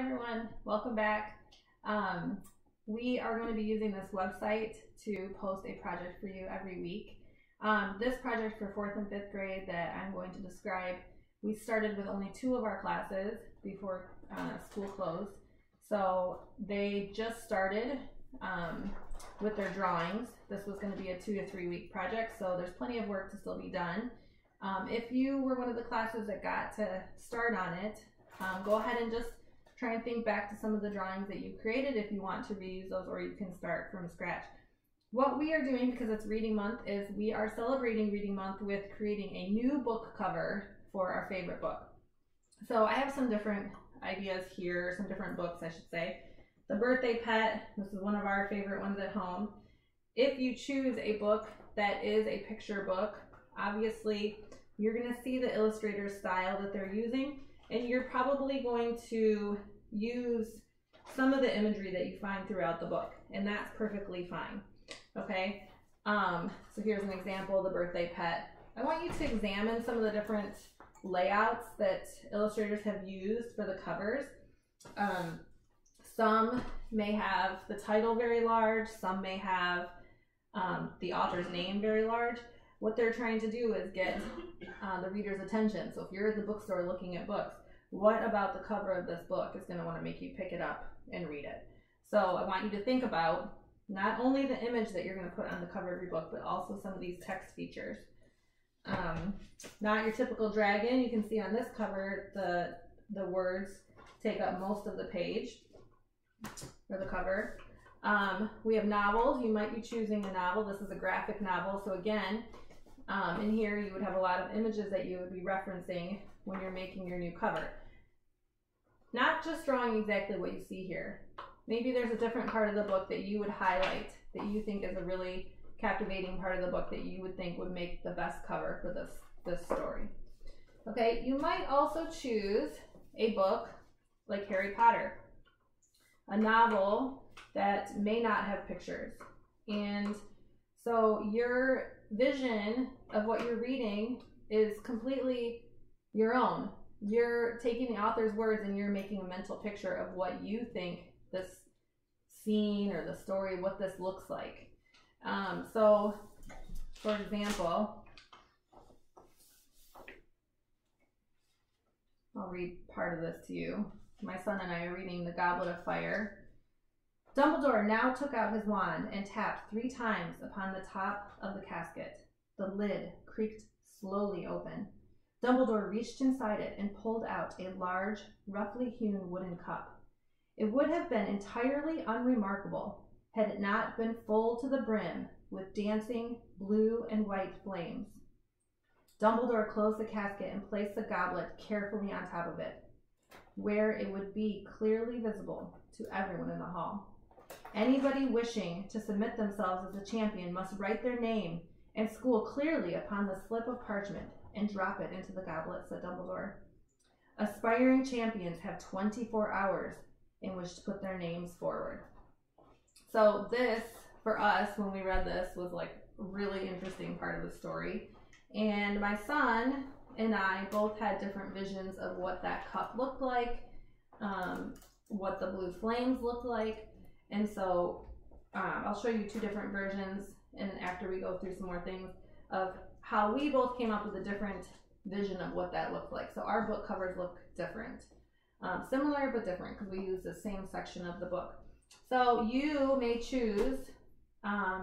everyone, welcome back. Um, we are going to be using this website to post a project for you every week. This project for 4th and 5th grade that I'm going to describe, we started with only 2 of our classes before school closed. So they just started with their drawings. This was going to be a 2 to 3 week project, so there's plenty of work to still be done. If you were one of the classes that got to start on it, go ahead and just try and think back to some of the drawings that you created if you want to reuse those, or you can start from scratch. What we are doing, because it's reading month, is we are celebrating reading month with creating a new book cover for our favorite book. So I have some different ideas here, some different books I should say. The Birthday Pet, this is one of our favorite ones at home. If you choose a book that is a picture book, obviously you're going to see the illustrator style that they're using, and you're probably going to use some of the imagery that you find throughout the book, and that's perfectly fine. Okay, so here's an example of the Birthday Pet. I want you to examine some of the different layouts that illustrators have used for the covers. Some may have the title very large, some may have the author's name very large. What they're trying to do is get the reader's attention. So if you're at the bookstore looking at books, what about the cover of this book is going to want to make you pick it up and read it? So I want you to think about not only the image that you're going to put on the cover of your book, but also some of these text features. Not your typical dragon. You can see on this cover the words take up most of the page for the cover. We have novels. You might be choosing a novel. This is a graphic novel. So again, in here you would have a lot of images that you would be referencing when you're making your new cover. Not just drawing exactly what you see here. Maybe there's a different part of the book that you would highlight that you think is a really captivating part of the book that you would think would make the best cover for this story. Okay, you might also choose a book like Harry Potter, a novel that may not have pictures. And so your vision of what you're reading is completely your own. You're taking the author's words and you're making a mental picture of what you think this scene or the story, what this looks like. So, for example, I'll read part of this to you. My son and I are reading The Goblet of Fire. Dumbledore now took out his wand and tapped 3 times upon the top of the casket. The lid creaked slowly open. Dumbledore reached inside it and pulled out a large, roughly hewn wooden cup. It would have been entirely unremarkable had it not been full to the brim with dancing blue and white flames. Dumbledore closed the casket and placed the goblet carefully on top of it, where it would be clearly visible to everyone in the hall. Anybody wishing to submit themselves as a champion must write their name and school clearly upon the slip of parchment and drop it into the goblet, said Dumbledore. Aspiring champions have 24 hours in which to put their names forward. So this, for us, when we read this, was like a really interesting part of the story. And my son and I both had different visions of what that cup looked like, what the blue flames looked like. And so I'll show you 2 different versions, and after we go through some more things of how we both came up with a different vision of what that looked like. So our book covers look different. Similar but different because we use the same section of the book. So you may choose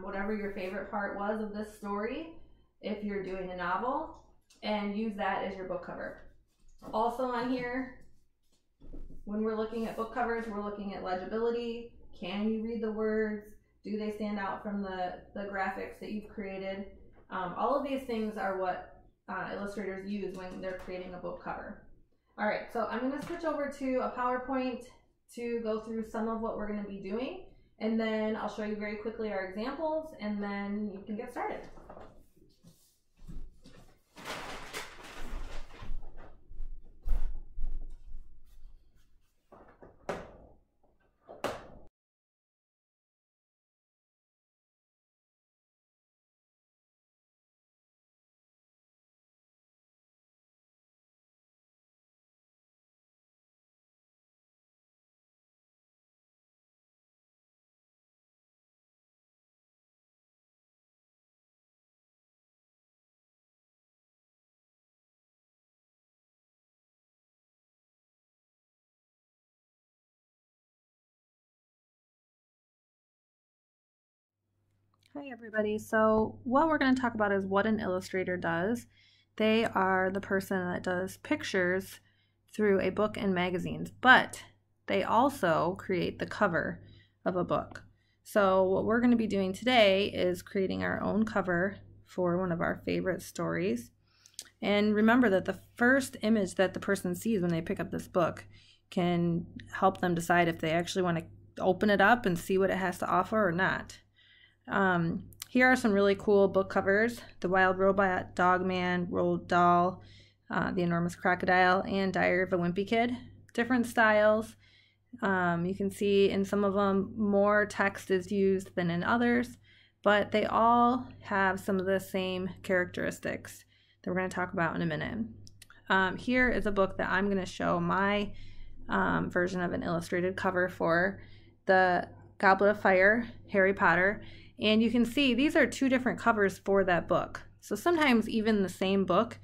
whatever your favorite part was of this story if you're doing a novel, and use that as your book cover. Also on here, when we're looking at book covers, we're looking at legibility. Can you read the words? Do they stand out from the graphics that you've created? All of these things are what illustrators use when they're creating a book cover. All right, so I'm going to switch over to a PowerPoint to go through some of what we're going to be doing, and then I'll show you very quickly our examples, and then you can get started. Hi everybody. So what we're going to talk about is what an illustrator does. They are the person that does pictures through a book and magazines, but they also create the cover of a book. So what we're going to be doing today is creating our own cover for one of our favorite stories. And remember that the first image that the person sees when they pick up this book can help them decide if they actually want to open it up and see what it has to offer or not. Here are some really cool book covers: The Wild Robot, Dog Man, Roald Dahl, The Enormous Crocodile, and Diary of a Wimpy Kid. Different styles. You can see in some of them more text is used than in others, but they all have some of the same characteristics that we're going to talk about in a minute. Here is a book that I'm going to show my version of an illustrated cover for, The Goblet of Fire, Harry Potter. And you can see these are two different covers for that book. So sometimes even the same book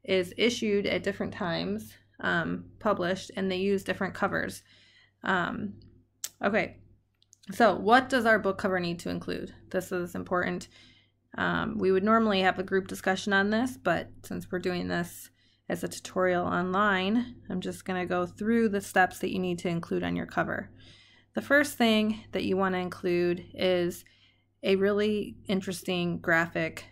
is issued at different times, published, and they use different covers. Okay, so what does our book cover need to include? This is important. We would normally have a group discussion on this, but since we're doing this as a tutorial online, I'm just going to go through the steps that you need to include on your cover. The first thing that you want to include is a really interesting graphic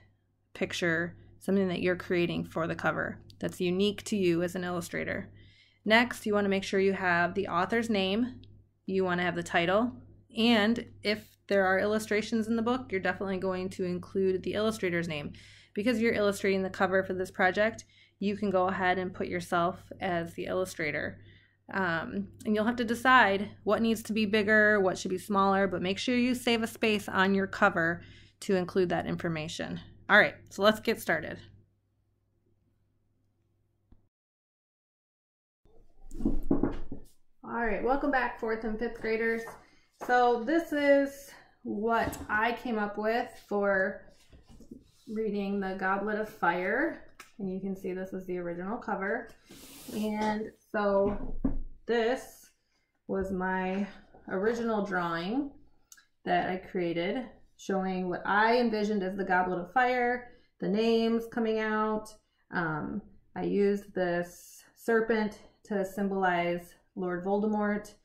picture, something that you're creating for the cover that's unique to you as an illustrator. Next, you want to make sure you have the author's name, you want to have the title, and if there are illustrations in the book, you're definitely going to include the illustrator's name. Because you're illustrating the cover for this project, you can go ahead and put yourself as the illustrator. And you'll have to decide what needs to be bigger, what should be smaller, but make sure you save a space on your cover to include that information. All right, so let's get started. All right, welcome back, 4th and 5th graders. So this is what I came up with for reading The Goblet of Fire. And you can see this is the original cover. And so this was my original drawing that I created, showing what I envisioned as the Goblet of Fire, the names coming out. I used this serpent to symbolize Lord Voldemort.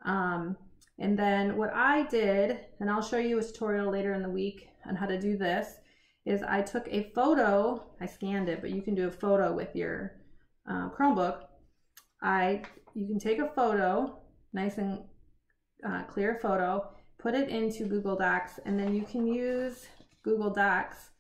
And then what I did, and I'll show you a tutorial later in the week on how to do this, is I took a photo, I scanned it, but you can do a photo with your Chromebook. You can take a photo, nice and clear photo, put it into Google Docs, and then you can use Google Docs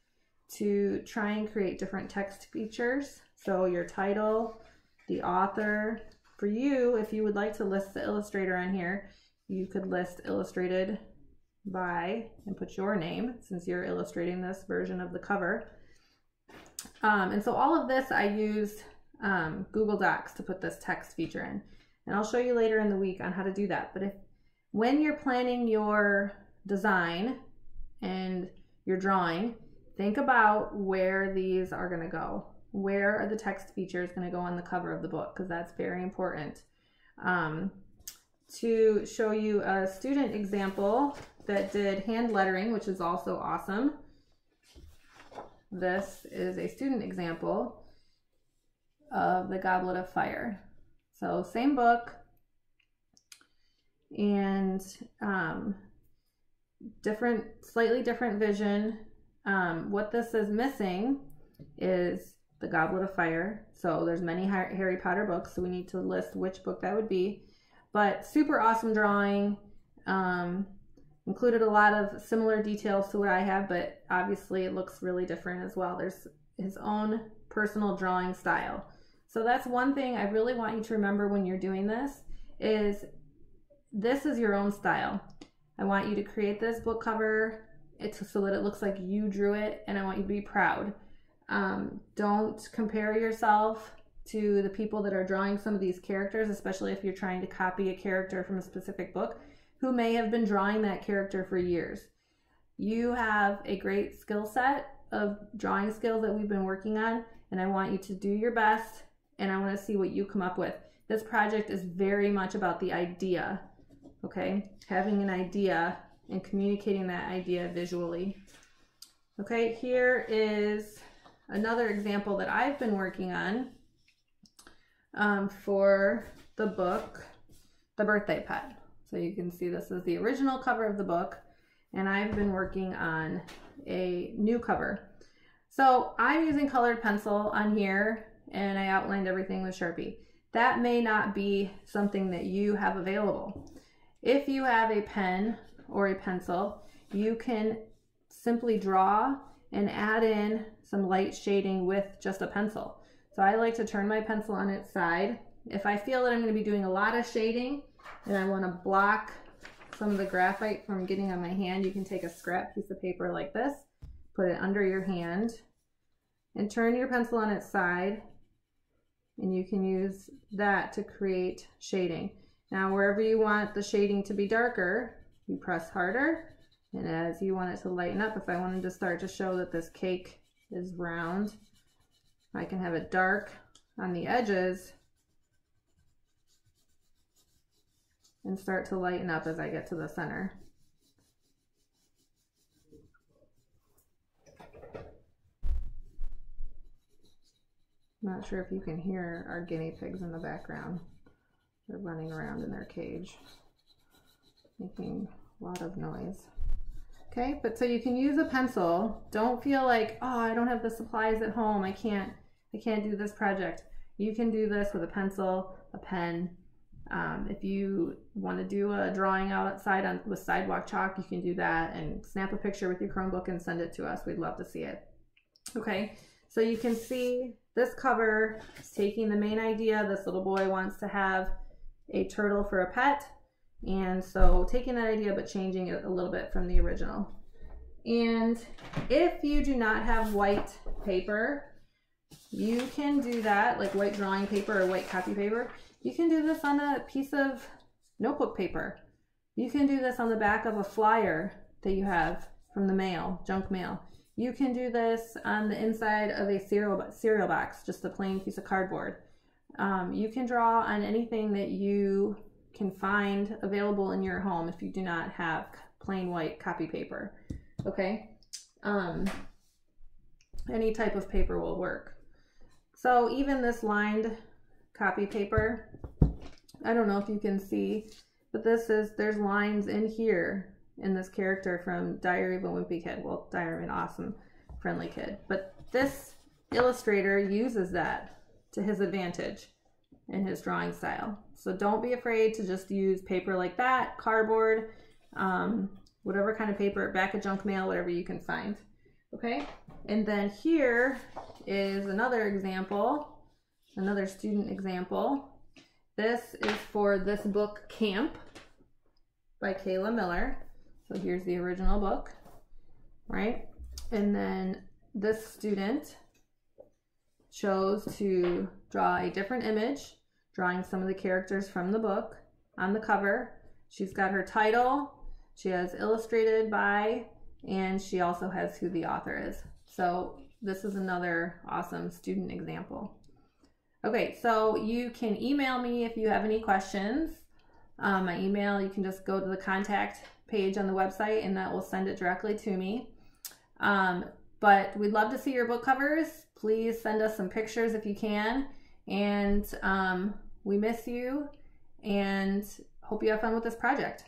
to try and create different text features. So your title, the author. For you, if you would like to list the illustrator on here, you could list illustrated by and put your name, since you're illustrating this version of the cover. And so all of this I used Google Docs to put this text feature in, and I'll show you later in the week on how to do that. But when you're planning your design and your drawing, think about where these are going to go. Where are the text features going to go on the cover of the book? Because that's very important. To show you a student example that did hand lettering, which is also awesome. This is a student example of The Goblet of Fire. So same book, and slightly different vision. What this is missing is The Goblet of Fire. So there's many Harry Potter books, so we need to list which book that would be. But super awesome drawing. Included a lot of similar details to what I have, but obviously it looks really different as well. There's his own personal drawing style. So that's one thing I really want you to remember when you're doing this is your own style. I want you to create this book cover so that it looks like you drew it, and I want you to be proud. Don't compare yourself to the people that are drawing some of these characters, especially if you're trying to copy a character from a specific book who may have been drawing that character for years. You have a great skill set of drawing skills that we've been working on, and I want you to do your best, and I want to see what you come up with. This project is very much about the idea, okay? Having an idea and communicating that idea visually. Okay, here is another example that I've been working on for the book, The Birthday Pet. So you can see this is the original cover of the book, and I've been working on a new cover. So I'm using colored pencil on here, and I outlined everything with Sharpie. That may not be something that you have available. If you have a pen or a pencil, you can simply draw and add in some light shading with just a pencil. So I like to turn my pencil on its side. If I feel that I'm going to be doing a lot of shading and I want to block some of the graphite from getting on my hand, you can take a scrap piece of paper like this, put it under your hand, and turn your pencil on its side, and you can use that to create shading. Now wherever you want the shading to be darker, you press harder, and as you want it to lighten up, if I wanted to start to show that this cake is round, I can have it dark on the edges and start to lighten up as I get to the center. Not sure if you can hear our guinea pigs in the background. They're running around in their cage, making a lot of noise. Okay, but so you can use a pencil. Don't feel like, oh, I don't have the supplies at home. I can't do this project. You can do this with a pencil, a pen. If you want to do a drawing outside with sidewalk chalk, you can do that and snap a picture with your Chromebook and send it to us. We'd love to see it. Okay, so you can see this cover is taking the main idea. This little boy wants to have a turtle for a pet. And so taking that idea but changing it a little bit from the original. And if you do not have white paper, you can do that, like white drawing paper or white copy paper. You can do this on a piece of notebook paper. You can do this on the back of a flyer that you have from the mail, junk mail. You can do this on the inside of a cereal box, just a plain piece of cardboard. You can draw on anything that you can find available in your home if you do not have plain white copy paper. Okay, any type of paper will work. So even this lined copy paper, I don't know if you can see, but there's lines in here in this character from Diary of a Wimpy Kid. Well, Diary of an Awesome Friendly Kid. But this illustrator uses that to his advantage in his drawing style. So don't be afraid to just use paper like that, cardboard, whatever kind of paper, back of junk mail, whatever you can find. Okay, and then here is another example, another student example. This is for this book, Camp, by Kayla Miller. So here's the original book, right? And then this student chose to draw a different image, drawing some of the characters from the book on the cover. She's got her title, she has illustrated by, and she also has who the author is. So this is another awesome student example. Okay, so you can email me if you have any questions. My email, you can just go to the contact page on the website and that will send it directly to me. But we'd love to see your book covers. Please send us some pictures if you can. And we miss you and hope you have fun with this project.